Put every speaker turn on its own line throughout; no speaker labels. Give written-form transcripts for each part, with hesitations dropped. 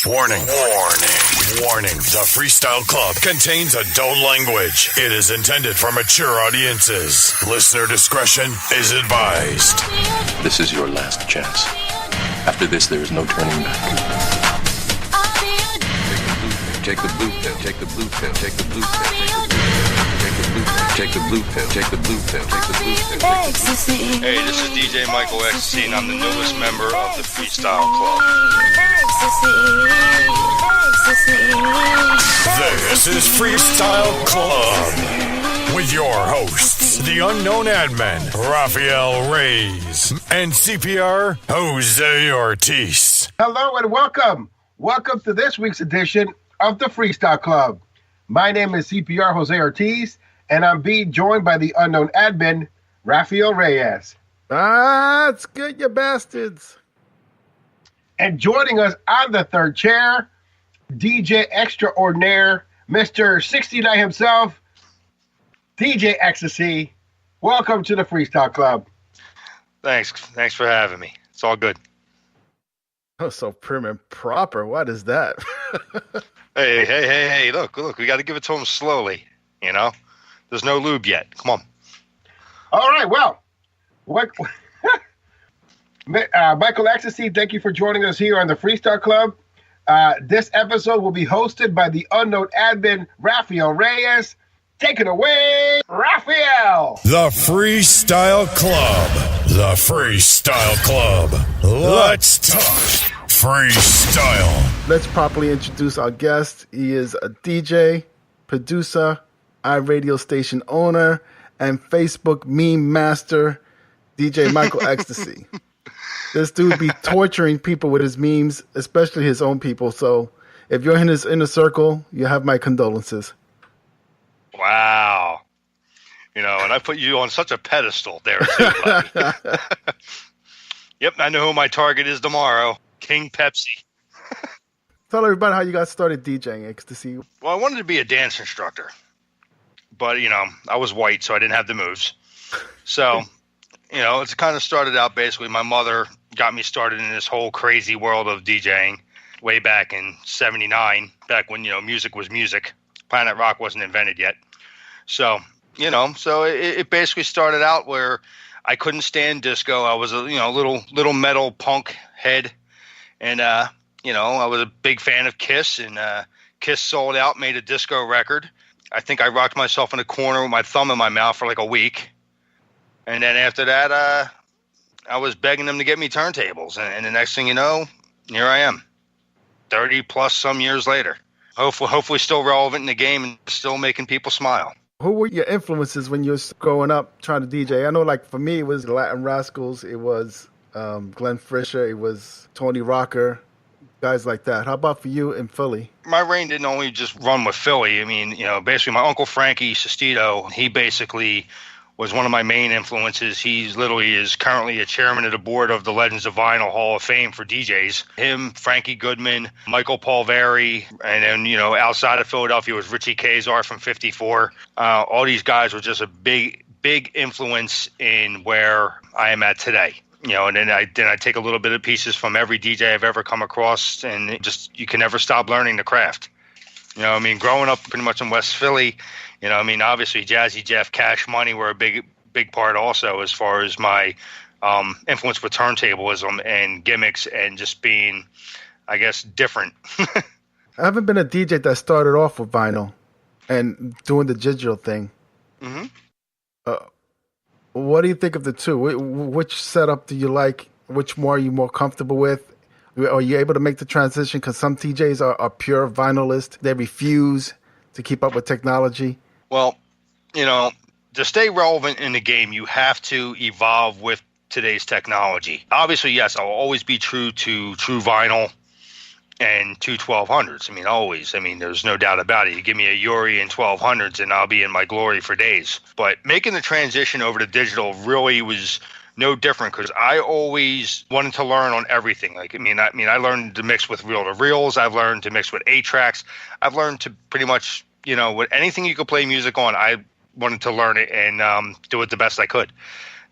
Warning. The Freestyle Club contains adult language. It is intended for mature audiences. Listener discretion is advised.
This is your last chance. After this, there is no turning back. Take the blue pill. Take the blue pill. Take the blue pill. Take the blue pill. Take the blue pill. Take the blue pill.
Ecstasy. Hey, this is DJ Michael Xtacy, and I'm the newest member of the Freestyle Club.
This is Freestyle Club with your hosts, DaUnknownAdmin, Rafael Reyes, and CPR Jose Ortiz.
Hello and welcome. Welcome to this week's edition of the Freestyle Club. My name is CPR Jose Ortiz, and I'm being joined by the unknown admin, Rafael Reyes.
It's good, you bastards.
And joining us on the third chair, DJ Extraordinaire, Mr. 69 himself, DJ Xtacy. Welcome to the Freestyle Club.
Thanks for having me. It's all good.
Oh, so prim and proper. What is that?
Hey, look, we got to give it to him slowly, you know? There's no lube yet. Come on.
All right, well, Michael Xtacy, thank you for joining us here on the Freestyle Club. This episode will be hosted by the unknown admin, Rafael Reyes. Take it away, Rafael.
The Freestyle Club. The Freestyle Club. Let's talk freestyle.
Let's properly introduce our guest. He is a DJ, producer, iRadio station owner, and Facebook meme master, DJ Michael Xtacy. This dude be torturing people with his memes, especially his own people. So if you're in his inner circle, you have my condolences.
Wow. You know, and I put you on such a pedestal there, too, buddy. Yep, I know who my target is tomorrow. King Pepsi.
Tell everybody how you got started DJing, Xtacy.
Well, I wanted to be a dance instructor. But, you know, I was white, so I didn't have the moves. So, you know, it's kind of started out basically. My mother got me started in this whole crazy world of DJing way back in 79, back when, you know, music was music. Planet Rock wasn't invented yet. So, you know, it basically started out where I couldn't stand disco. I was a, you know, little metal punk head. And, you know, I was a big fan of Kiss, and Kiss sold out, made a disco record. I think I rocked myself in a corner with my thumb in my mouth for like a week. And then after that, I was begging them to get me turntables. And the next thing you know, here I am, 30 plus some years later. Hopefully still relevant in the game and still making people smile.
Who were your influences when you were growing up trying to DJ? I know, like, for me, it was Latin Rascals. It was Glenn Fisher. It was Tony Rocker, guys like that. How about for you in Philly?
My reign didn't only just run with Philly. I mean, you know, basically my Uncle Frankie Sestito, he basically was one of my main influences. He's literally is currently a chairman of the board of the Legends of Vinyl Hall of Fame for DJs. Him, Frankie Goodman, Michael Polveri, and then, you know, outside of Philadelphia was Richie Kazar from 54. All these guys were just a big influence in where I am at today. You know, and then I take a little bit of pieces from every DJ I've ever come across, and you can never stop learning the craft. You know, I mean, growing up pretty much in West Philly, you know, I mean, obviously Jazzy Jeff, Cash Money were a big part also as far as my influence with turntablism and gimmicks and just being, I guess, different.
I haven't been a DJ that started off with vinyl and doing the digital thing. Mm-hmm. What do you think of the two? Which setup do you like? Which more are you more comfortable with? Are you able to make the transition? Because some DJs are pure vinylists. They refuse to keep up with technology.
Well, you know, to stay relevant in the game, you have to evolve with today's technology. Obviously, yes, I'll always be true to true vinyl and two 1200s. I mean, always. I mean, there's no doubt about it. You give me a Yuri and 1200s and I'll be in my glory for days. But making the transition over to digital really was no different because I always wanted to learn on everything. Like, I learned to mix with reel-to-reels. I've learned to mix with 8-tracks. I've learned to pretty much, you know, with anything you could play music on, I wanted to learn it and do it the best I could.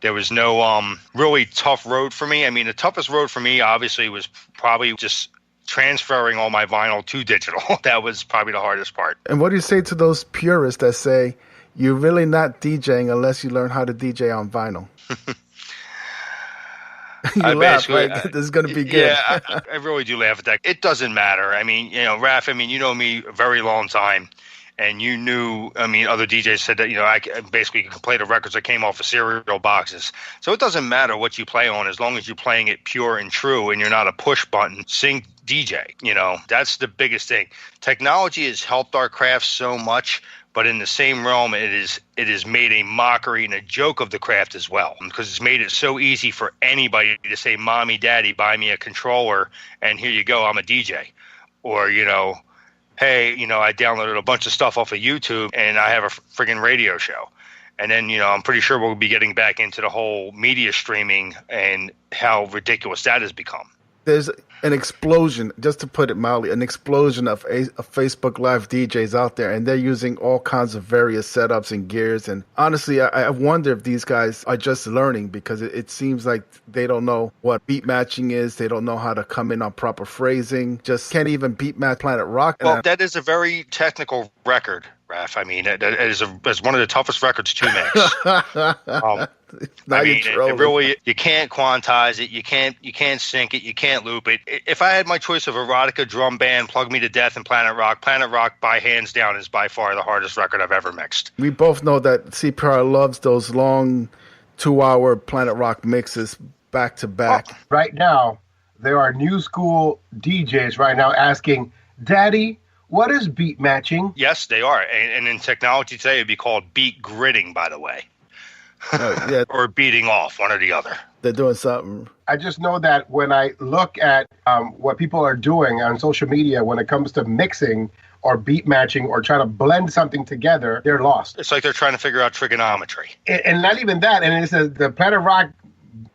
There was no really tough road for me. I mean, the toughest road for me, obviously, was probably just transferring all my vinyl to digital. That was probably the hardest part.
And what do you say to those purists that say you're really not DJing unless you learn how to DJ on vinyl? You laugh, right? This is going to be good.
Yeah, I really do laugh at that. It doesn't matter. I mean, Raph, you know me a very long time, and you knew, other DJs said that, I basically could play the records that came off of cereal boxes. So it doesn't matter what you play on as long as you're playing it pure and true and you're not a push button sync DJ. That's the biggest thing. Technology has helped our craft so much, but in the same realm, it has made a mockery and a joke of the craft as well, because it's made it so easy for anybody to say, "Mommy, Daddy, buy me a controller, and here you go, I'm a DJ," or "Hey, I downloaded a bunch of stuff off of YouTube, and I have a friggin' radio show." And then, I'm pretty sure we'll be getting back into the whole media streaming and how ridiculous that has become.
There's an explosion, just to put it mildly, an explosion of Facebook Live DJs out there, and they're using all kinds of various setups and gears. And honestly, I wonder if these guys are just learning, because it seems like they don't know what beat matching is. They don't know how to come in on proper phrasing. Just can't even beat match Planet Rock.
Well, that is a very technical record, Raph. That is one of the toughest records to mix. You can't quantize it. You can't sync it. You can't loop it. If I had my choice of erotica, drum band, Plug Me to Death, and Planet Rock by hands down is by far the hardest record I've ever mixed.
We both know that CPR loves those long 2-hour Planet Rock mixes back to back.
Right now, there are new school DJs right now asking, "Daddy, what is beat matching?"
Yes, they are. And in technology today, it'd be called beat gridding, by the way.
Yeah.
Or beating off, one or the other.
They're doing something.
I just know that when I look at what people are doing on social media when it comes to mixing or beat matching or trying to blend something together, they're lost.
It's like they're trying to figure out trigonometry.
And not even that. And it's the Planet Rock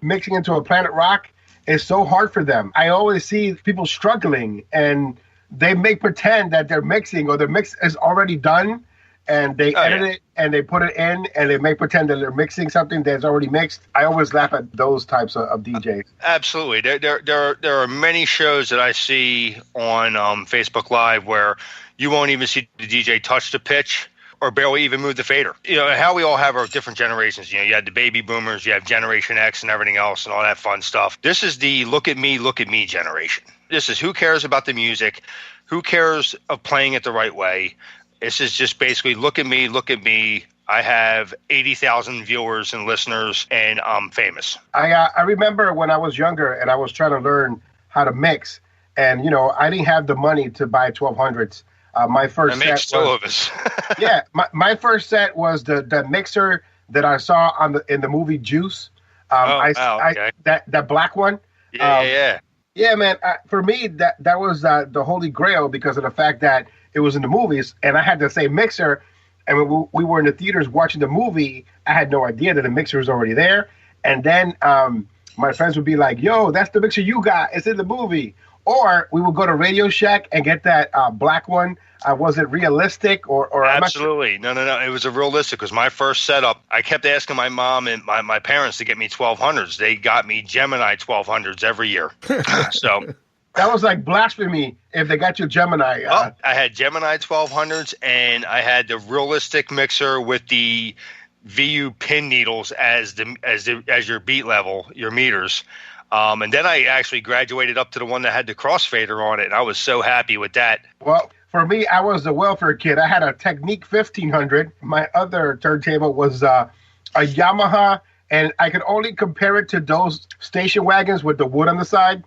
mixing into a Planet Rock is so hard for them. I always see people struggling, and they make pretend that they're mixing, or their mix is already done, and they edit it and they put it in, and they make pretend that they're mixing something that's already mixed. I always laugh at those types of DJs.
Absolutely. There are many shows that I see on Facebook Live where you won't even see the DJ touch the pitch or barely even move the fader. How we all have our different generations. You had the baby boomers, you have Generation X and everything else and all that fun stuff. This is the look at me generation. This is who cares about the music, who cares of playing it the right way. This is just basically look at me. I have 80,000 viewers and listeners, and I'm famous.
I remember when I was younger and I was trying to learn how to mix, and I didn't have the money to buy 1200s. My first set was,
two of us.
Yeah, my first set was the mixer that I saw in the movie Juice.
Okay.
That black one.
Yeah.
Yeah, man. For me, that was the holy grail because of the fact that it was in the movies, and I had the same mixer. And when we were in the theaters watching the movie, I had no idea that the mixer was already there. And then my friends would be like, "Yo, that's the mixer you got. It's in the movie." Or we would go to Radio Shack and get that black one. Was it realistic or
Absolutely. No. It was a realistic. Because my first setup, I kept asking my mom and my parents to get me 1200s. They got me Gemini 1200s every year. So
that was like blasphemy if they got you Gemini.
I had Gemini 1200s, and I had the realistic mixer with the VU pin needles as your beat level, your meters. And then I actually graduated up to the one that had the crossfader on it, and I was so happy with that.
Well, for me, I was a welfare kid. I had a Technique 1500. My other turntable was a Yamaha, and I could only compare it to those station wagons with the wood on the side.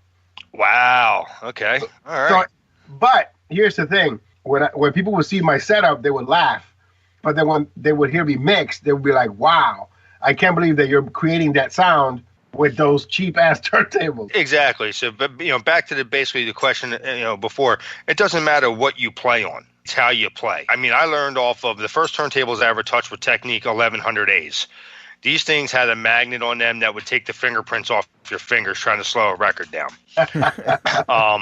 Wow. Okay. All right.
But here's the thing. When people would see my setup, they would laugh. But then when they would hear me mix, they would be like, "Wow, I can't believe that you're creating that sound with those cheap-ass turntables."
Exactly. So, but back to basically the question, before, it doesn't matter what you play on. It's how you play. I mean, I learned off of the first turntables I ever touched with Technique 1100As. These things had a magnet on them that would take the fingerprints off your fingers trying to slow a record down.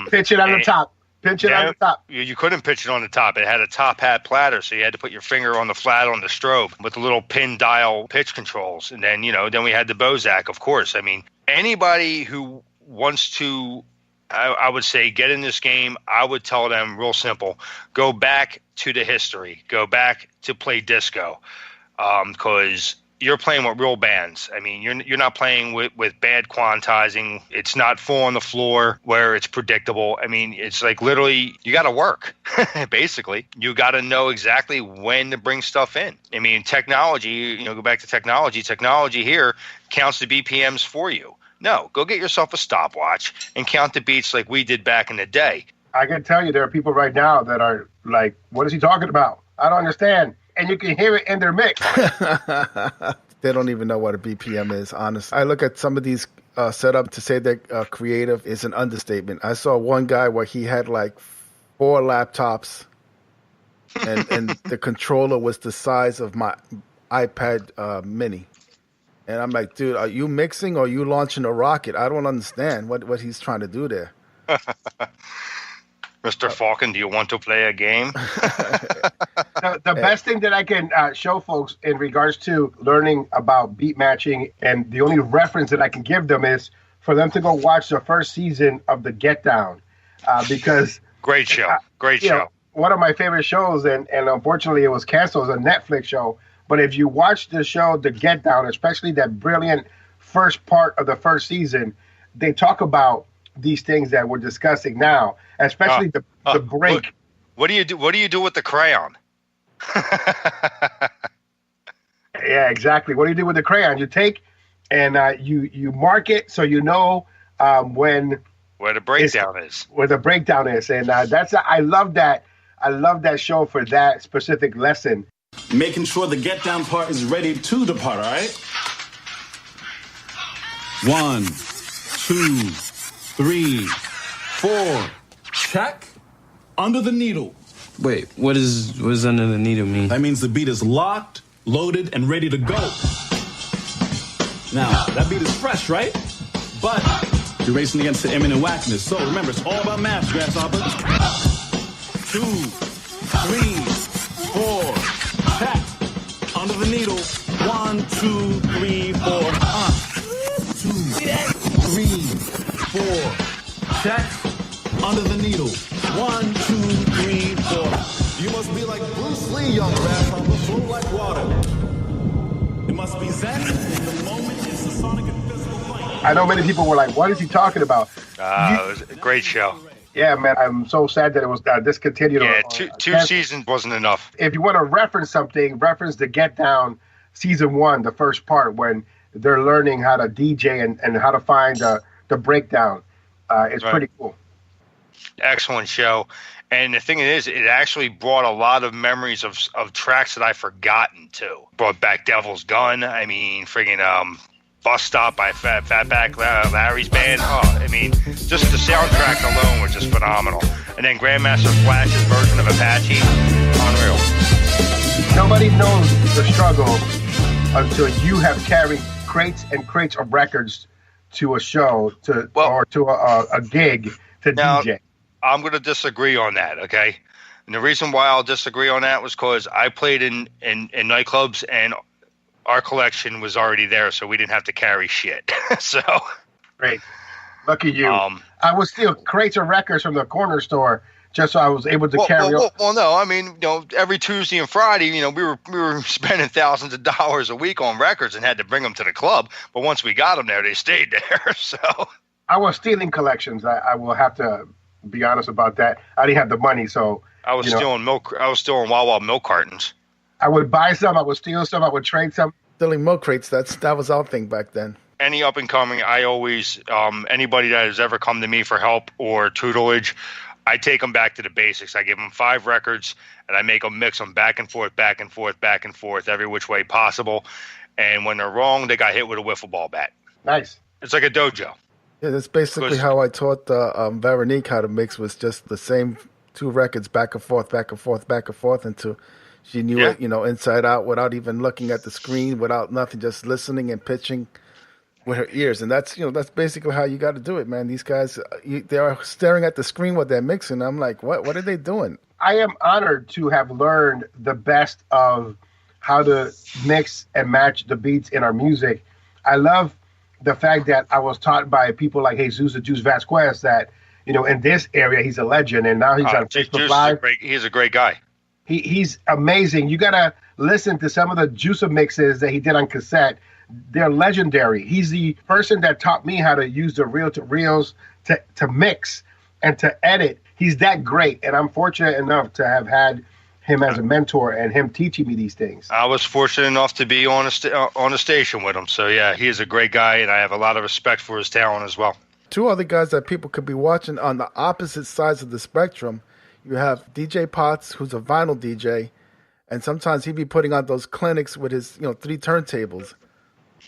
Pitch it on the top. Pitch it on the top.
You couldn't pitch it on the top. It had a top hat platter, so you had to put your finger on the flat on the strobe with the little pin dial pitch controls. And then, then we had the Bozak, of course. I mean, anybody who wants to I would say get in this game. I would tell them real simple, go back to the history, go back to play disco, because you're playing with real bands. I mean, you're not playing with bad quantizing. It's not full on the floor where it's predictable. I mean, it's like literally you got to work, basically. You got to know exactly when to bring stuff in. I mean, technology, go back to technology. Technology here counts the BPMs for you. No, go get yourself a stopwatch and count the beats like we did back in the day.
I can tell you there are people right now that are like, what is he talking about? I don't understand. And you can hear it in their mix.
They don't even know what a BPM is, honestly. I look at some of these setup to say they're creative is an understatement. I saw one guy where he had like 4 laptops and the controller was the size of my iPad mini. And I'm like, dude, are you mixing or are you launching a rocket? I don't understand what he's trying to do there.
Mr. Falcon, do you want to play a game?
The best thing that I can show folks in regards to learning about beat matching, and the only reference that I can give them is for them to go watch the first season of The Get Down, because
great show, great show.
One of my favorite shows, and unfortunately it was canceled. It was a Netflix show. But if you watch the show The Get Down, especially that brilliant first part of the first season, they talk about these things that we're discussing now, especially the break.
What do you do? What do you do with the crayon?
Yeah, exactly. What do you do with the crayon? You take and you mark it so you know where
the breakdown is.
Where the breakdown is, and I love that. I love that show for that specific lesson.
Making sure the get down part is ready to depart. All right. 1, 2, 3, 4. Check. Under the needle.
Wait, what does under the needle mean?
That means the beat is locked, loaded, and ready to go. Now, that beat is fresh, right? But you're racing against the imminent whackness. So remember, it's all about math, Grasshopper. 2, 3, 4. Check. Under the needle. 1, 2, 3, 4. 2, 3, 4. Check. Under the needle. 1, 2, 3, 4. You must be like Bruce Lee, young grasshopper, flow like water. It must be zen in the moment. It's the sonic and physical fight.
I know many people were like, "What is he talking about?"
It was a great show.
Yeah, man, I'm so sad that it was discontinued.
Yeah, two seasons wasn't enough.
If you want to reference something, reference the Get Down season 1, the first part, when they're learning how to DJ and how to find the breakdown. It's right. Pretty cool.
Excellent show. And the thing is, it actually brought a lot of memories of tracks that I've forgotten, too. Brought back Devil's Gun. I mean, friggin' Bus Stop by Fatback Larry's band. Oh, I mean, just the soundtrack alone was just phenomenal. And then Grandmaster Flash's version of Apache, unreal.
Nobody knows the struggle until you have carried crates and crates of records to a show or to a gig to DJ.
I'm going to disagree on that, okay? And the reason why I'll disagree on that was because I played in nightclubs and our collection was already there, so we didn't have to carry shit. So
great. Lucky you. I would steal crates of records from the corner store just so I was able to carry on.
Well, no, I mean, every Tuesday and Friday, we were spending thousands of dollars a week on records and had to bring them to the club. But once we got them there, they stayed there. So
I was stealing collections. I will have to be honest about that. I didn't have the money, so
I was stealing milk. I was stealing Wawa milk cartons.
I would buy some. I would steal some. I would trade some.
Stealing milk crates. That was our thing back then.
Any up and coming, I always anybody that has ever come to me for help or tutelage, I take them back to the basics. I give them 5 records and I make them mix them back and forth, back and forth, back and forth, every which way possible. And when they're wrong, they got hit with a wiffle ball bat.
Nice.
It's like a dojo.
Yeah, that's basically how I taught Veronique how to mix, was just the same 2 records back and forth, back and forth, back and forth until she knew it, inside out without even looking at the screen, without nothing, just listening and pitching with her ears. And that's basically how you got to do it, man. These guys, they are staring at the screen while they're mixing. I'm like, what are they doing?
I am honored to have learned the best of how to mix and match the beats in our music. I love the fact that I was taught by people like Jesus the Juice Vasquez that, in this area, he's a legend, and now he's on Facebook Live.
He's a great guy.
He's amazing. You gotta listen to some of the Juice mixes that he did on cassette. They're legendary. He's the person that taught me how to use the reel-to-reels to mix and to edit. He's that great, and I'm fortunate enough to have had him as a mentor and him teaching me these things.
I was fortunate enough to be on a station with him. So yeah, he is a great guy, and I have a lot of respect for his talent as well.
Two other guys that people could be watching on the opposite sides of the spectrum. You have DJ Potts, who's a vinyl DJ, and sometimes he'd be putting on those clinics with his 3 turntables.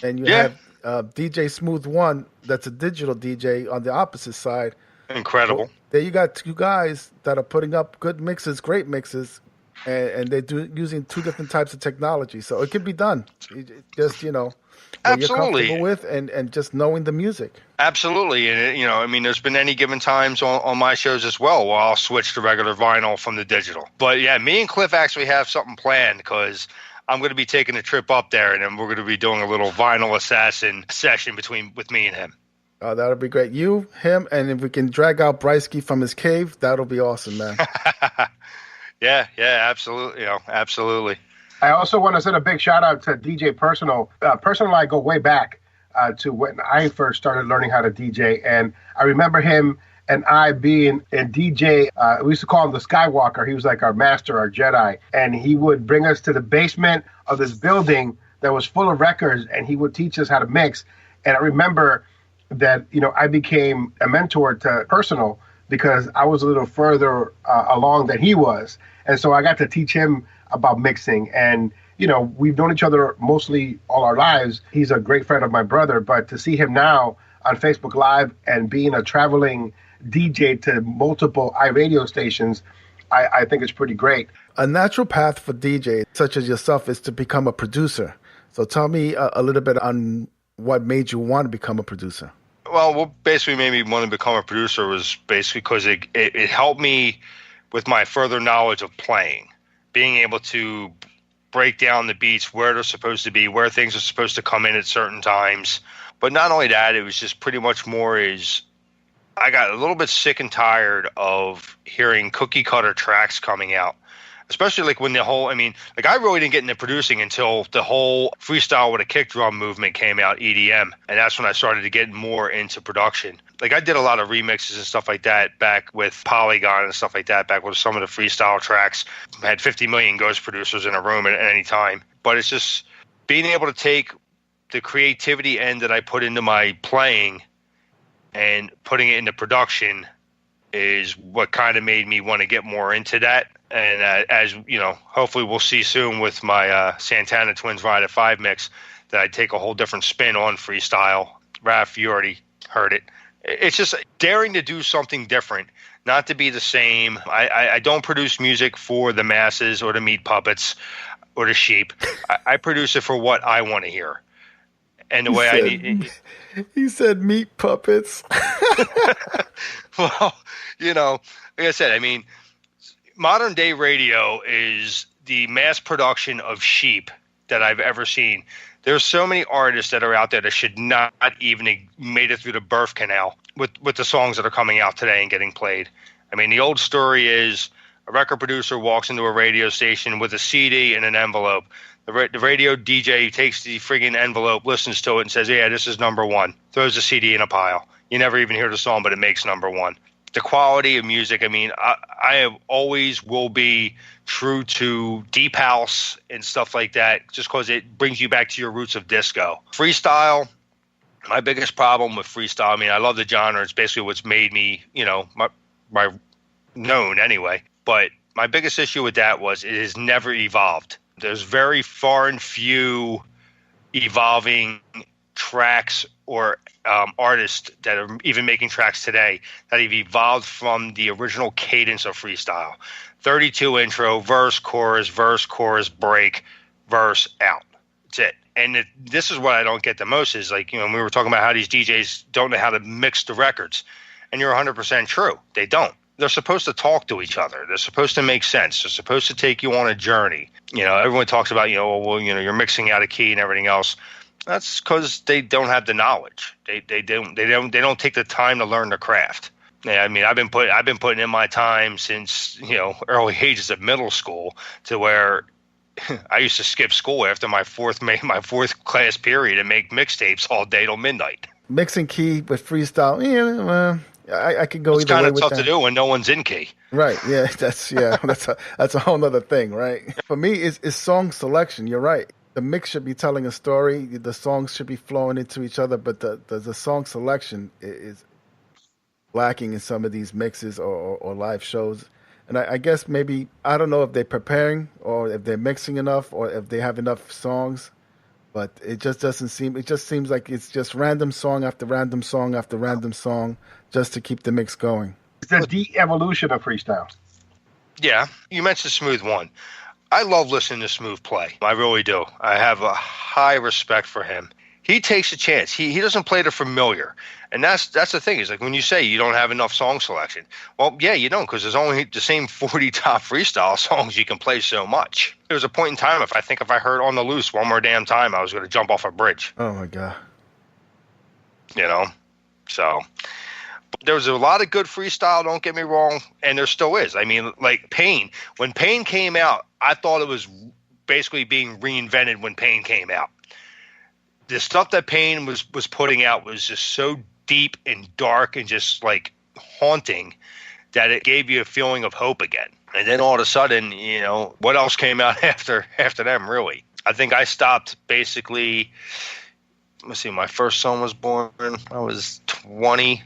And you have DJ Smooth One, that's a digital DJ on the opposite side.
Incredible.
So there you got two guys that are putting up good mixes, great mixes, and they do using 2 different types of technology. So it can be done. Just, what you're comfortable with and just knowing the music.
Absolutely. And, there's been any given times on my shows as well where I'll switch to regular vinyl from the digital. But, yeah, me and Cliff actually have something planned because I'm going to be taking a trip up there, and then we're going to be doing a little vinyl assassin session with me and him.
Oh, that'll be great. You, him, and if we can drag out Bryski from his cave, that'll be awesome, man.
Yeah, absolutely. Absolutely.
I also want to send a big shout out to DJ Personal. Personal and I go way back to when I first started learning how to DJ. And I remember him and I being a DJ. We used to call him the Skywalker. He was like our master, our Jedi. And he would bring us to the basement of this building that was full of records, and he would teach us how to mix. And I remember that, I became a mentor to Personal because I was a little further along than he was. And so I got to teach him about mixing. And, we've known each other mostly all our lives. He's a great friend of my brother, but to see him now on Facebook Live and being a traveling DJ to multiple iRadio stations, I think it's pretty great.
A natural path for DJs such as yourself is to become a producer. So tell me a little bit on what made you want to become a producer.
Well, what basically made me want to become a producer was basically because it helped me with my further knowledge of playing. Being able to break down the beats, where they're supposed to be, where things are supposed to come in at certain times. But not only that, it was just pretty much more I got a little bit sick and tired of hearing cookie cutter tracks coming out. Especially like when I really didn't get into producing until the whole freestyle with a kick drum movement came out, EDM. And that's when I started to get more into production. Like I did a lot of remixes and stuff like that back with Polygon and stuff like that, back with some of the freestyle tracks. I had 50 million ghost producers in a room at any time. But it's just being able to take the creativity end that I put into my playing and putting it into production is what kind of made me want to get more into that. And as hopefully we'll see soon with my Santana Twins Ride at 5 mix, that I take a whole different spin on freestyle. Raph, you already heard it. It's just daring to do something different, not to be the same. I don't produce music for the masses or the meat puppets or the sheep. I produce it for what I want to hear. And the way I need.
He said meat puppets.
Well, like I said, modern day radio is the mass production of sheep that I've ever seen. There's so many artists that are out there that should not even have made it through the birth canal with the songs that are coming out today and getting played. The old story is a record producer walks into a radio station with a CD and an envelope. The radio DJ takes the friggin' envelope, listens to it, and says, yeah, this is number one. Throws the CD in a pile. You never even hear the song, but it makes number one. The quality of music, I have always will be true to deep house and stuff like that just because it brings you back to your roots of disco. Freestyle, my biggest problem with freestyle, I love the genre. It's basically what's made me, my known anyway. But my biggest issue with that was it has never evolved. There's very far and few evolving tracks or artists that are even making tracks today that have evolved from the original cadence of freestyle. 32 intro, verse, chorus, break, verse, out. That's it. And this is what I don't get the most is we were talking about how these DJs don't know how to mix the records. And you're 100% true. They don't. They're supposed to talk to each other. They're supposed to make sense. They're supposed to take you on a journey. Everyone talks about, you're mixing out a key and everything else. That's because they don't have the knowledge. They don't take the time to learn the craft. Yeah, I mean, I've been putting in my time since, early ages of middle school, to where I used to skip school after my fourth class period and make mixtapes all day till midnight.
Mixing key with freestyle, I could go either way with that. It's
kind of tough to do when no one's in key.
Right, yeah, that's a whole nother thing, right? For me, it's song selection. You're right. The mix should be telling a story. The songs should be flowing into each other, but the song selection is lacking in some of these mixes or live shows. And I guess maybe, I don't know if they're preparing or if they're mixing enough or if they have enough songs, but it just doesn't seem, it just seems like it's just random song after random song after random song just to keep the mix going.
It's the de-evolution of freestyle.
Yeah, you mentioned Smooth One. I love listening to Smooth play. I really do. I have a high respect for him. He takes a chance. He doesn't play the familiar. And that's the thing. Is like when you say you don't have enough song selection. Well, yeah, you don't, because there's only the same 40 top freestyle songs you can play so much. There was a point in time, if I heard On the Loose one more damn time, I was going to jump off a bridge.
Oh, my God.
So there was a lot of good freestyle, don't get me wrong, and there still is. I mean, like Pain. When Pain came out, I thought it was basically being reinvented when Pain came out. The stuff that Pain was putting out was just so deep and dark and just like haunting that it gave you a feeling of hope again. And then all of a sudden, what else came out after them, really? I think I stopped basically, let's see, my first son was born, I was 20.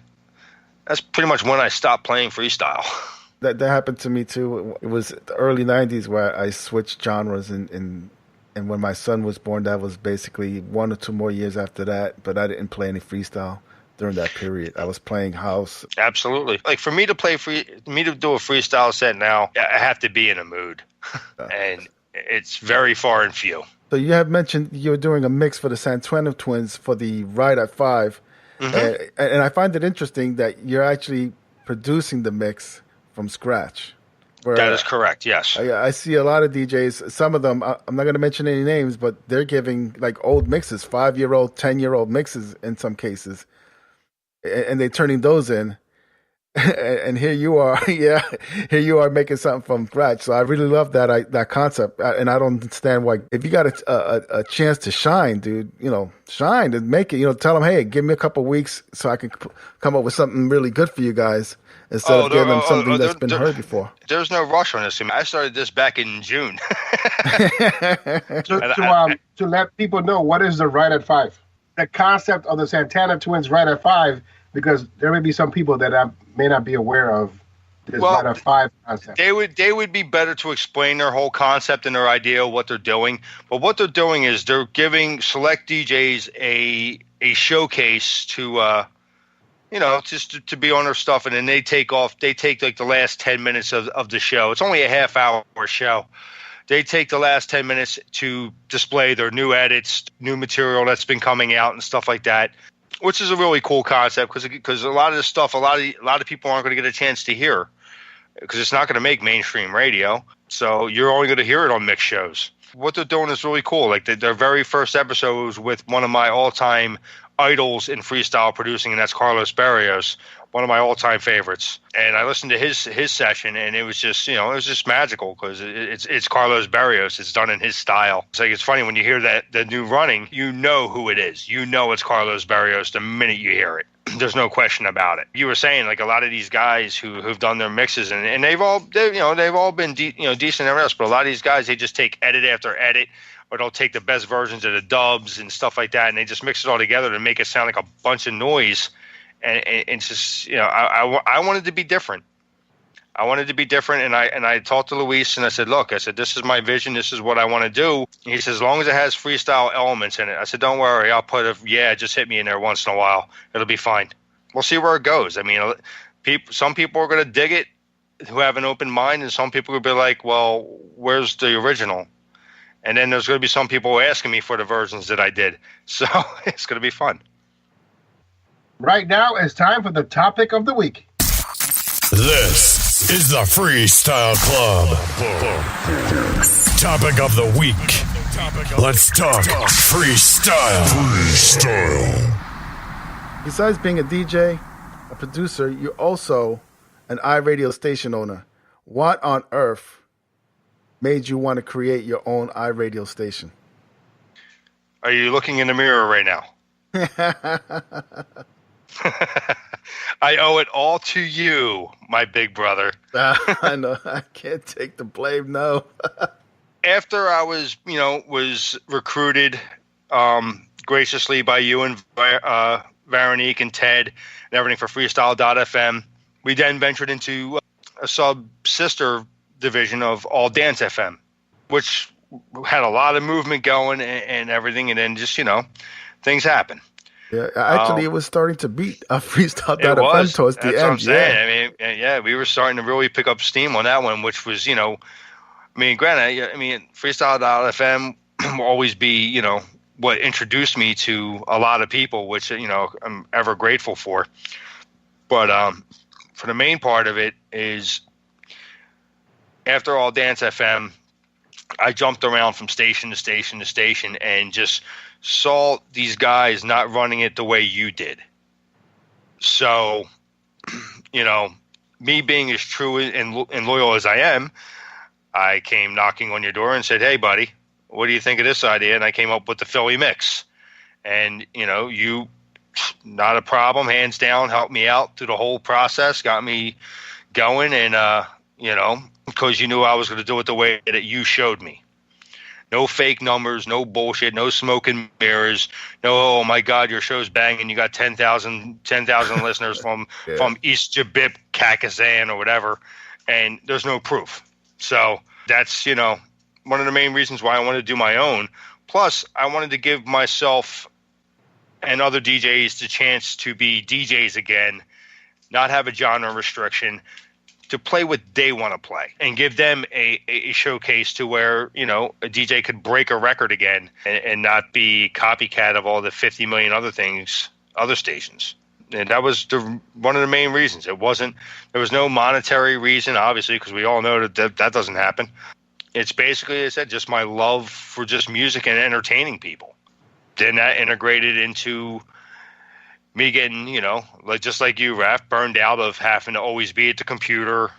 That's pretty much when I stopped playing freestyle.
That happened to me too. It was the early 90s where I switched genres and when my son was born, that was basically 1 or 2 more years after that. But I didn't play any freestyle during that period. I was playing house.
Absolutely. Like for me to do a freestyle set now, I have to be in a mood, and it's very far and few. So
you have mentioned you're doing a mix for the Santana twins for the Ride at 5, and I find it interesting that you're actually producing the mix from scratch.
That is correct, yes.
I see a lot of DJs, some of them, I'm not going to mention any names, but they're giving like old mixes, 5-year-old, 10-year-old mixes in some cases, and they're turning those in. And here you are, here you are making something from scratch. So I really love that concept, and I don't understand why. If you got a chance to shine, dude, shine and make it. Tell them, hey, give me a couple weeks so I can come up with something really good for you guys instead of giving them something that's been heard before.
There's no rush on this. I started this back in June.
To let people know, what is the Ride at 5? The concept of the Santana twins Ride at 5. Because there may be some people that may not be aware of this Ride at 5 concept. They
would be better to explain their whole concept and their idea of what they're doing. But what they're doing is they're giving select DJs a showcase to just to be on their stuff, and then they take off. They take like the last 10 minutes of the show. It's only a half-hour show. They take the last 10 minutes to display their new edits, new material that's been coming out and stuff like that. Which is a really cool concept because a lot of this stuff, a lot of people aren't going to get a chance to hear because it's not going to make mainstream radio. So you're only going to hear it on mix shows. What they're doing is really cool. Like their very first episode was with one of my all-time idols in freestyle producing, and that's Carlos Barrios, one of my all-time favorites. And I listened to his session, and it was just it was just magical because it's Carlos Barrios. It's done in his style. It's like it's funny when you hear the new running, you know who it is. You know it's Carlos Barrios the minute you hear it. There's no question about it. You were saying like a lot of these guys who've done their mixes and they've all been decent and else, but a lot of these guys, they just take edit after edit, or they'll take the best versions of the dubs and stuff like that, and they just mix it all together to make it sound like a bunch of noise. And it's just I wanted to be different. I wanted to be different, and I talked to Luis, and I said, look, this is my vision. This is what I want to do. He says, as long as it has freestyle elements in it. I said, don't worry. I'll put just hit me in there once in a while. It'll be fine. We'll see where it goes. I mean, some people are going to dig it who have an open mind, and some people will be like, well, where's the original? And then there's going to be some people asking me for the versions that I did. So it's going to be fun.
Right now, it's time for the topic of the week.
This is the Freestyle Club. Topic of the week. Let's talk freestyle.
Besides being a DJ, a producer, you're also an iRadio station owner. What on earth made you want to create your own iRadio station?
Are you looking in the mirror right now? I owe it all to you, my big brother.
I know. I can't take the blame, no.
After I was recruited graciously by you and Veronique and Ted and everything for Freestyle.fm, we then ventured into a sub-sister division of All Dance FM, which had a lot of movement going and everything, and then just, things happen.
Yeah, actually, it was starting to beat Freestyle.fm towards the end.
That's what I'm saying. Yeah. We were starting to really pick up steam on that one, which was, granted, Freestyle.fm will always be, what introduced me to a lot of people, which, I'm ever grateful for. But for the main part of it is, after All Dance FM, I jumped around from station to station to station and just saw these guys not running it the way you did. So, me being as true and loyal as I am, I came knocking on your door and said, "Hey, buddy, what do you think of this idea?" And I came up with the Philly mix. And, you, not a problem, hands down, helped me out through the whole process, got me going, and, because you knew I was going to do it the way that you showed me. No fake numbers, no bullshit, no smoke and mirrors, no, oh my God, your show's banging, you got 10,000 listeners from East Jabip, Kakazan, or whatever, and there's no proof. So that's, one of the main reasons why I wanted to do my own. Plus, I wanted to give myself and other DJs the chance to be DJs again, not have a genre restriction, to play what they want to play and give them a showcase to where, a DJ could break a record again and not be copycat of all the 50 million other stations. And that was one of the main reasons. There was no monetary reason, obviously, because we all know that doesn't happen. It's basically, as I said, just my love for just music and entertaining people. Then that integrated into me getting, just like you, Raph, burned out of having to always be at the computer.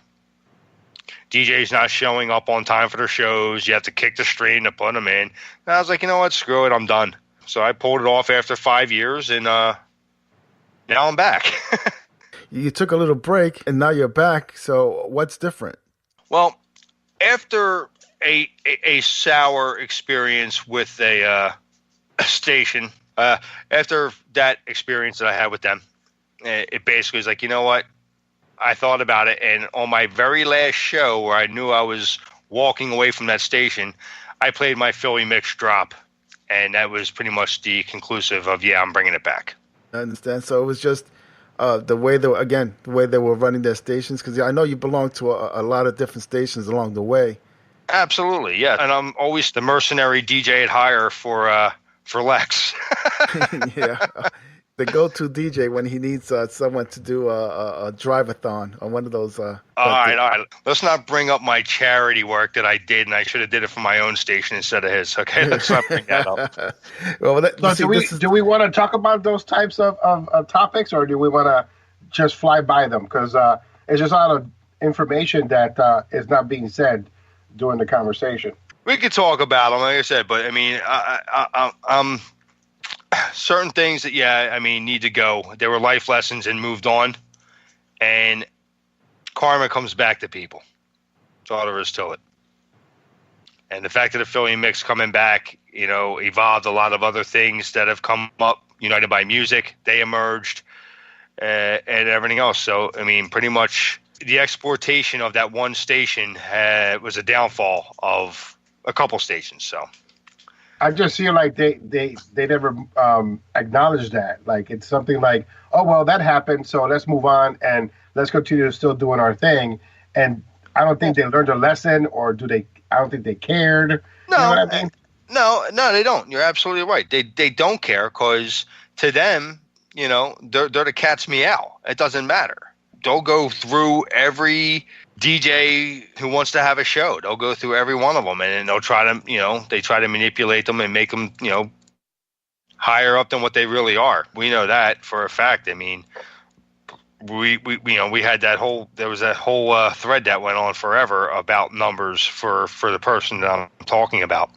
DJs not showing up on time for their shows. You have to kick the stream to put them in. And I was like, you know what? Screw it. I'm done. So I pulled it off after 5 years, and now I'm back.
You took a little break, and now you're back. So what's different?
Well, after a sour experience with a station, after that experience that I had with them, it basically was like, you know what? I thought about it, and on my very last show where I knew I was walking away from that station, I played my Philly mix drop, and that was pretty much the conclusive of, I'm bringing it back.
I understand. So it was just the way they were running their stations, because I know you belong to a lot of different stations along the way.
Absolutely, yeah. And I'm always the mercenary DJ at hire for Lex.
Yeah. The go-to DJ when he needs someone to do a drive-a-thon on one of those. All
right. Let's not bring up my charity work that I did, and I should have did it for my own station instead of his. Okay, let's not bring that up.
Well, do we want to talk about those types of topics, or do we want to just fly by them? Because it's just a lot of information that is not being said during the conversation.
We could talk about them, like I said, but I mean, certain things that, need to go. There were life lessons and moved on, and karma comes back to people. That's all there is to it. And the fact that the Philly mix coming back, evolved a lot of other things that have come up. United by Music, they emerged, and everything else. So, I mean, pretty much the exportation of that one station was a downfall of a couple stations. So
I just feel like they never acknowledge that. Like, it's something like, oh, well, that happened, so let's move on and let's continue still doing our thing. And I don't think they learned a lesson, or I don't think they cared.
No,
you know what I mean?
No, they don't. You're absolutely right. They don't care, because to them, they're the cat's meow. It doesn't matter. They'll go through every DJ who wants to have a show. They'll go through every one of them, and they'll try to, they try to manipulate them and make them, higher up than what they really are. We know that for a fact. I mean, we had there was that whole thread that went on forever about numbers for the person that I'm talking about.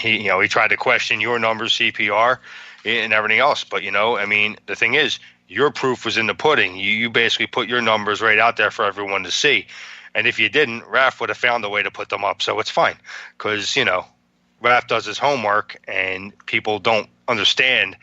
He tried to question your numbers, CPR, and everything else. But, the thing is, your proof was in the pudding. You basically put your numbers right out there for everyone to see. And if you didn't, Raph would have found a way to put them up. So it's fine because, Raph does his homework and people don't understand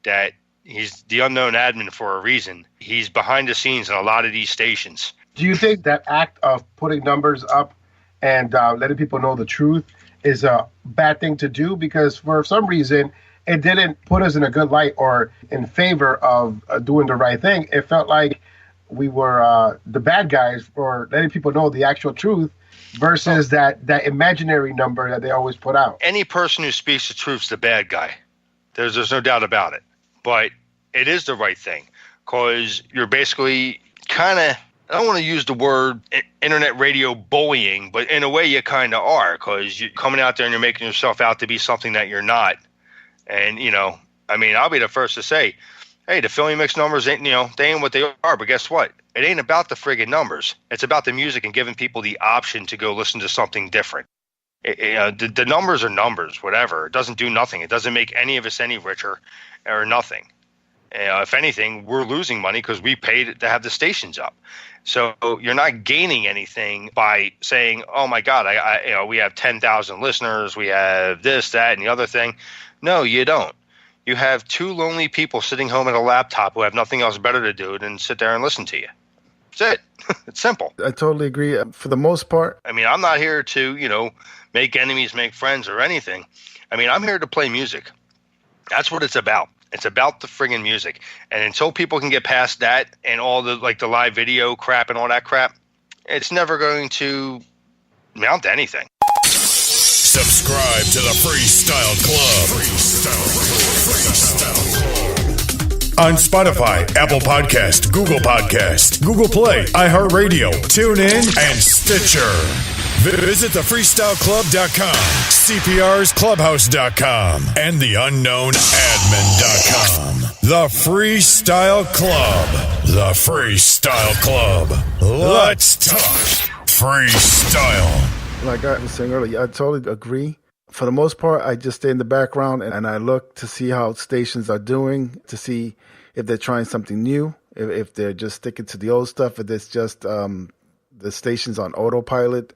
that he's the unknown admin for a reason. He's behind the scenes in a lot of these stations.
Do you think that act of putting numbers up and letting people know the truth is a bad thing to do? Because for some reason, it didn't put us in a good light or in favor of doing the right thing. It felt like we were the bad guys for letting people know the actual truth versus that imaginary number that they always put out.
Any person who speaks the truth's the bad guy. There's no doubt about it. But it is the right thing because you're basically kind of, I don't want to use the word internet radio bullying, but in a way you kind of are because you're coming out there and you're making yourself out to be something that you're not. And, I'll be the first to say, hey, the Philly Mix numbers ain't, they ain't what they are. But guess what? It ain't about the friggin' numbers. It's about the music and giving people the option to go listen to something different. The numbers are numbers, whatever. It doesn't do nothing. It doesn't make any of us any richer or nothing. If anything, we're losing money because we paid to have the stations up. So you're not gaining anything by saying, oh, my God, we have 10,000 listeners. We have this, that, and the other thing. No, you don't. You have two lonely people sitting home at a laptop who have nothing else better to do than sit there and listen to you. That's it. It's simple.
I totally agree. For the most part.
I'm not here to, make enemies, make friends or anything. I'm here to play music. That's what it's about. It's about the friggin' music. And until people can get past that and all the live video crap and all that crap, it's never going to amount to anything.
Subscribe to the Freestyle Club. Freestyle Club. On Spotify, Apple Podcast, Google Podcast, Google Play, iHeartRadio, TuneIn, and Stitcher. Visit thefreestyleclub.com, CPRsClubhouse.com, and DaUnknownAdmin.com. The Freestyle Club. The Freestyle Club. Let's talk freestyle.
Like I was saying earlier, I totally agree. For the most part, I just stay in the background and I look to see how stations are doing, to see if they're trying something new, if they're just sticking to the old stuff, if it's just the stations on autopilot.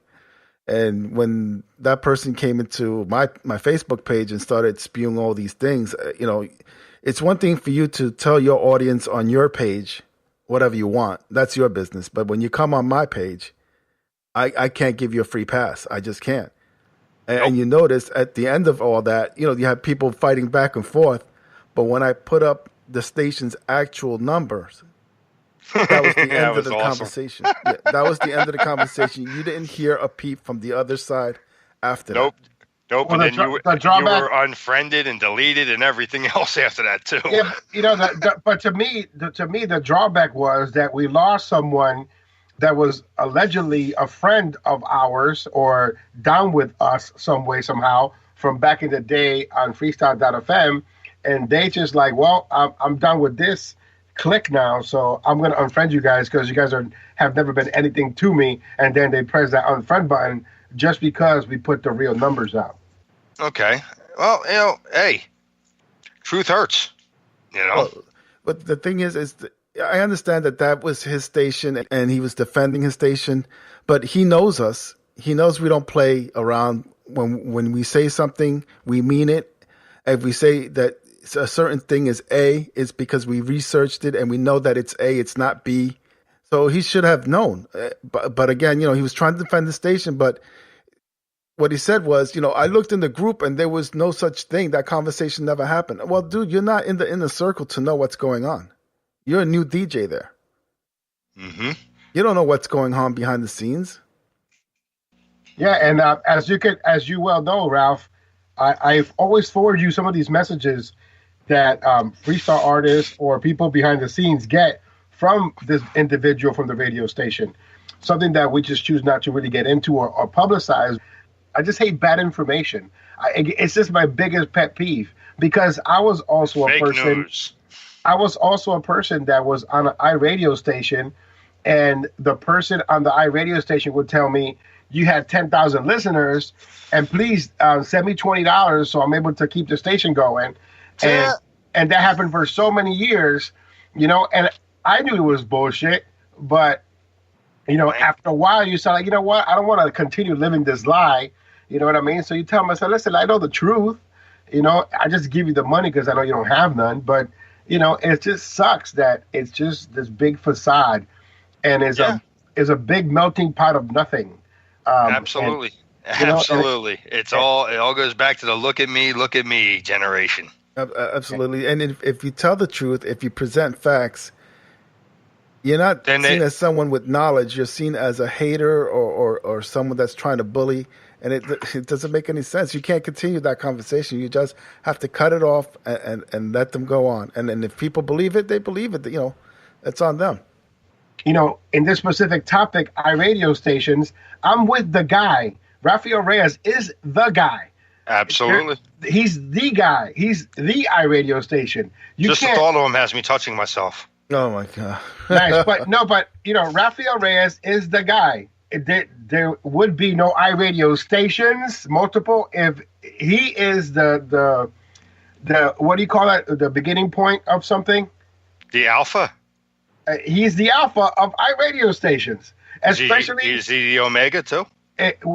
And when that person came into my Facebook page and started spewing all these things, it's one thing for you to tell your audience on your page whatever you want. That's your business. But when you come on my page, I can't give you a free pass. I just can't. And you notice at the end of all that, you have people fighting back and forth. But when I put up the station's actual numbers, that was the end of the conversation. Yeah, that was the end of the conversation. You didn't hear a peep from the other side after that.
Nope.
Well,
and then you were unfriended and deleted and everything else after that too.
Yeah, but to me, the drawback was that we lost someone that was allegedly a friend of ours or down with us some way, somehow, from back in the day on Freestyle.fm. And they just like, well, I'm done with this click now, so I'm going to unfriend you guys because you guys have never been anything to me. And then they press that unfriend button just because we put the real numbers out.
Okay. Well, hey, truth hurts,
But the thing is I understand that was his station and he was defending his station, but he knows us. He knows we don't play around. When we say something, we mean it. If we say that a certain thing is A, it's because we researched it and we know that it's A, it's not B. So he should have known. But again, he was trying to defend the station, but what he said was, I looked in the group and there was no such thing. That conversation never happened. Well, dude, you're not in the inner circle to know what's going on. You're a new DJ there.
Mm-hmm.
You don't know what's going on behind the scenes.
Yeah, and as you well know, Ralph, I've always forwarded you some of these messages that freestyle artists or people behind the scenes get from this individual from the radio station. Something that we just choose not to really get into or publicize. I just hate bad information. It's just my biggest pet peeve because I was also a person.
News.
I was also a person that was on an iRadio station, and the person on the iRadio station would tell me, you had 10,000 listeners, and please send me $20 so I'm able to keep the station going. And that happened for so many years, and I knew it was bullshit, but, after a while you start like, you know what, I don't want to continue living this lie, you know what I mean? So you tell myself, listen, I know the truth, I just give you the money because I know you don't have none, but, it just sucks that it's just this big facade, and is a big melting pot of nothing.
Absolutely. Absolutely. It all goes back to the look at me generation.
Absolutely. And if you tell the truth, if you present facts, you're not seen as someone with knowledge. You're seen as a hater or someone that's trying to bully. And it doesn't make any sense. You can't continue that conversation. You just have to cut it off and let them go on. And then if people believe it, they believe it. It's on them.
In this specific topic, iRadio stations, I'm with the guy. Rafael Reyes is the guy.
Absolutely.
He's the guy. He's the iRadio station.
Just the thought of him has me touching myself.
Oh, my God.
Nice. But Rafael Reyes is the guy. There would be no iRadio stations, multiple, if he is the what do you call it? The beginning point of something?
The alpha?
He's the alpha of iRadio stations. Especially,
is he the omega too?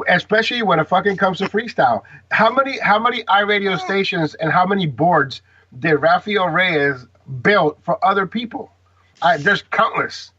Especially when it fucking comes to freestyle. How many iRadio stations and how many boards did Rafael Reyes build for other people? There's countless.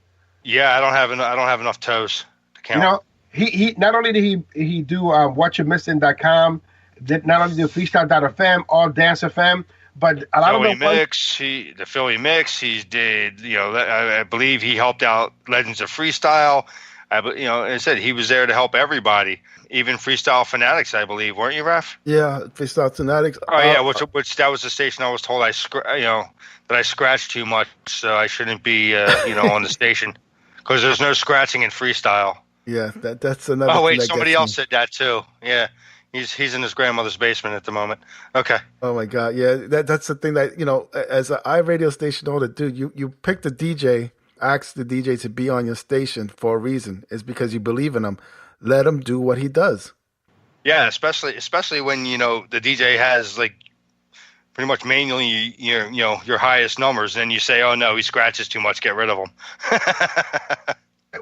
Yeah, I don't have enough toes to count.
He not only did he do whatyoumissing.com, did not only do freestyle.fm, all dance FM, but a lot
Philly
of them
the Philly Mix. He did. I believe he helped out Legends of Freestyle. I said he was there to help everybody, even Freestyle Fanatics, I believe, weren't you, Raf?
Yeah, Freestyle Fanatics.
Oh yeah, which that was the station I was told that I scratched too much, so I shouldn't be on the station because there's no scratching in freestyle.
Yeah, that's another.
Oh wait, somebody else said that too. Yeah, he's in his grandmother's basement at the moment. Okay.
Oh my God, yeah, that's the thing that as an iRadio station owner, dude, you pick the DJ. Ask the DJ to be on your station for a reason. It's because you believe in him. Let him do what he does.
Yeah, especially when the DJ has like pretty much manually your highest numbers, and you say, "Oh no, he scratches too much. Get rid of him."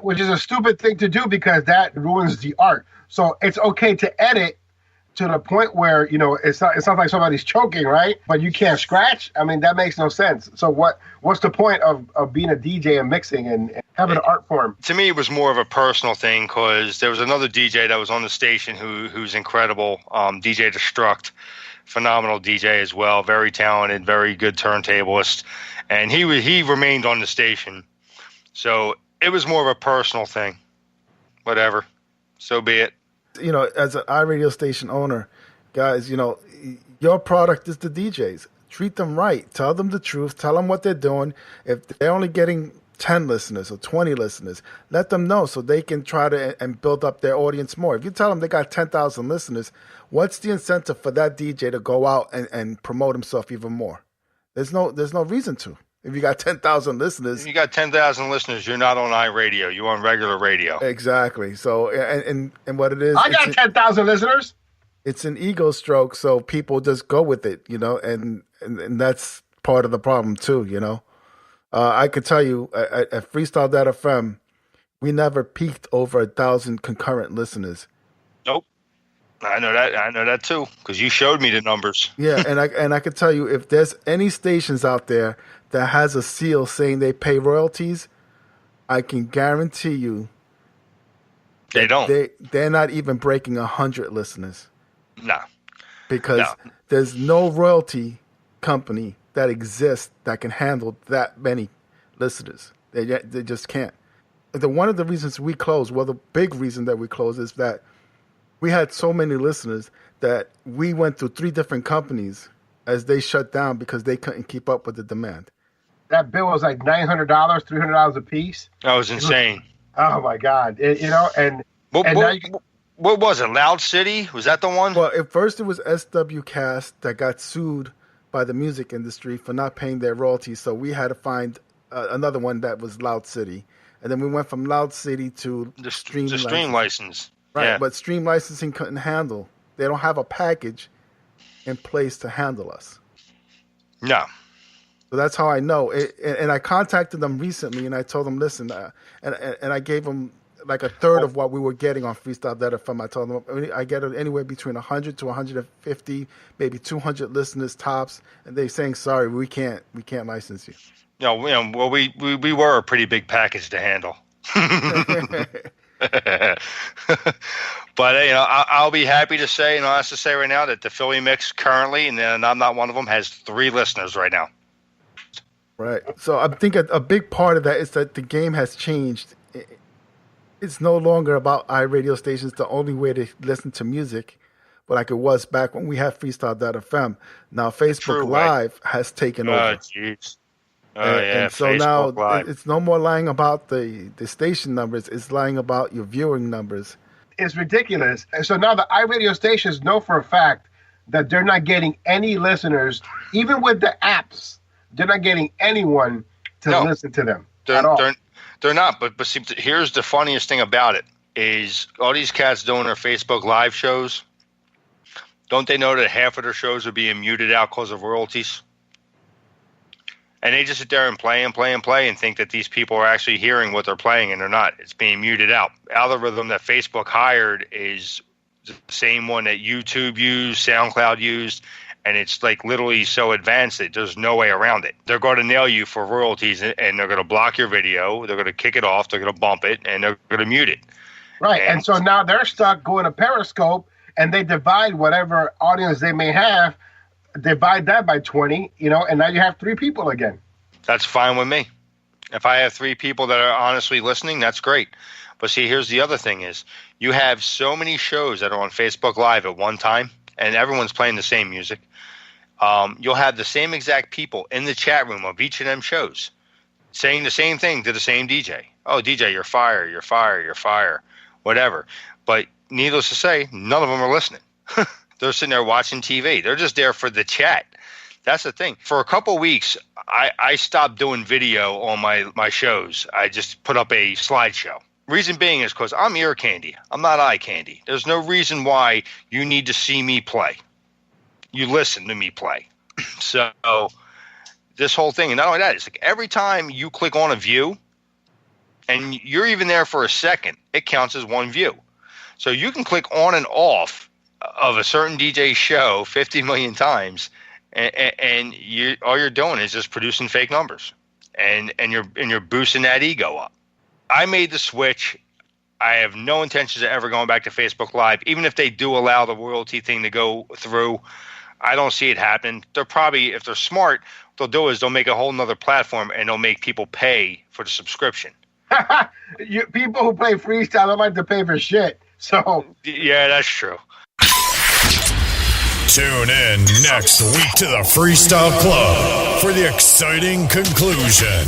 Which is a stupid thing to do because that ruins the art. So it's okay to edit to the point where it's not like somebody's choking, right? But you can't scratch. I mean, that makes no sense. So what's the point of being a DJ and mixing and having an art form?
To me, it was more of a personal thing because there was another DJ that was on the station who's incredible, DJ Destruct, phenomenal DJ as well, very talented, very good turntablist, and he remained on the station. So it was more of a personal thing. Whatever, so be it.
As an iRadio station owner, guys, your product is the DJs. Treat them right. Tell them the truth. Tell them what they're doing. If they're only getting 10 listeners or 20 listeners, let them know so they can try to and build up their audience more. If you tell them they got 10,000 listeners, what's the incentive for that DJ to go out and promote himself even more? There's no reason to. If you got 10,000 listeners.
If you got 10,000 listeners, you're not on iRadio. You're on regular radio.
Exactly. So, and what it is.
I got 10,000 listeners.
It's an ego stroke, so people just go with it, and that's part of the problem too, I could tell you at Freestyle.fm, we never peaked over 1,000 concurrent listeners.
Nope. I know that too, because you showed me the numbers.
Yeah, and I could tell you if there's any stations out there that has a seal saying they pay royalties, I can guarantee you
they don't.
They're not even breaking 100 listeners.
No.
Because there's no royalty company that exists that can handle that many listeners. They just can't. One of the reasons we closed, the big reason that we closed is that we had so many listeners that we went through 3 different companies as they shut down because they couldn't keep up with the demand.
That bill was like $900, $300 a piece.
That was insane.
Oh my God!
What was it? Loud City? Was that the one?
Well, at first it was SWCast that got sued by the music industry for not paying their royalties. So we had to find another one that was Loud City. And then we went from Loud City to
the stream license.
Right,
yeah.
But stream licensing couldn't handle. They don't have a package in place to handle us.
No.
So that's how I know. And I contacted them recently, and I told them, listen, and I gave them like a third of what we were getting on Freestyle DataFM. I told them I get it anywhere between 100 to 150, maybe 200 listeners tops, and they're saying, sorry, we can't license you.
No, well, we were a pretty big package to handle. But I'll be happy to say, and I'll have to say right now that the Philly mix currently, and I'm not one of them, has 3 listeners right now.
Right. So I think a big part of that is that the game has changed. It's no longer about iRadio stations, the only way to listen to music, but like it was back when we had Freestyle FM. Now Facebook Live has taken over.
Oh, jeez.
And so
Facebook
now
Live.
It's no more lying about the station numbers. It's lying about your viewing numbers.
It's ridiculous. And so now the iRadio stations know for a fact that they're not getting any listeners, even with the apps. They're not getting anyone to listen to them at all.
They're not. But see, here's the funniest thing about it is all these cats doing their Facebook Live shows. Don't they know that half of their shows are being muted out because of royalties? And they just sit there and play and think that these people are actually hearing what they're playing, and they're not. It's being muted out. Algorithm that Facebook hired is the same one that YouTube used, SoundCloud used, and it's like literally so advanced that there's no way around it. They're going to nail you for royalties, and they're going to block your video. They're going to kick it off. They're going to bump it, and they're going to mute it.
Right, and so now they're stuck going to Periscope, and they divide whatever audience they may have, divide that by 20, and now you have 3 people again.
That's fine with me. If I have 3 people that are honestly listening, that's great. But see, here's the other thing is you have so many shows that are on Facebook Live at one time, and everyone's playing the same music. You'll have the same exact people in the chat room of each of them shows saying the same thing to the same DJ. Oh, DJ, you're fire, you're fire, you're fire, whatever. But needless to say, none of them are listening. They're sitting there watching TV. They're just there for the chat. That's the thing. For a couple weeks, I stopped doing video on my shows. I just put up a slideshow. Reason being is because I'm ear candy. I'm not eye candy. There's no reason why you need to see me play. You listen to me play. So this whole thing, and not only that, it's like every time you click on a view and you're even there for a second, it counts as 1 view. So you can click on and off of a certain DJ show 50 million times, and all you're doing is just producing fake numbers, and you're boosting that ego up. I made the switch. I have no intentions of ever going back to Facebook Live, even if they do allow the royalty thing to go through. I don't see it happening. They're probably, if they're smart, what they'll do is they'll make a whole nother platform and they'll make people pay for the subscription.
People who play freestyle don't like to pay for shit. So
yeah, that's true.
Tune in next week to the Freestyle Club for the exciting conclusion.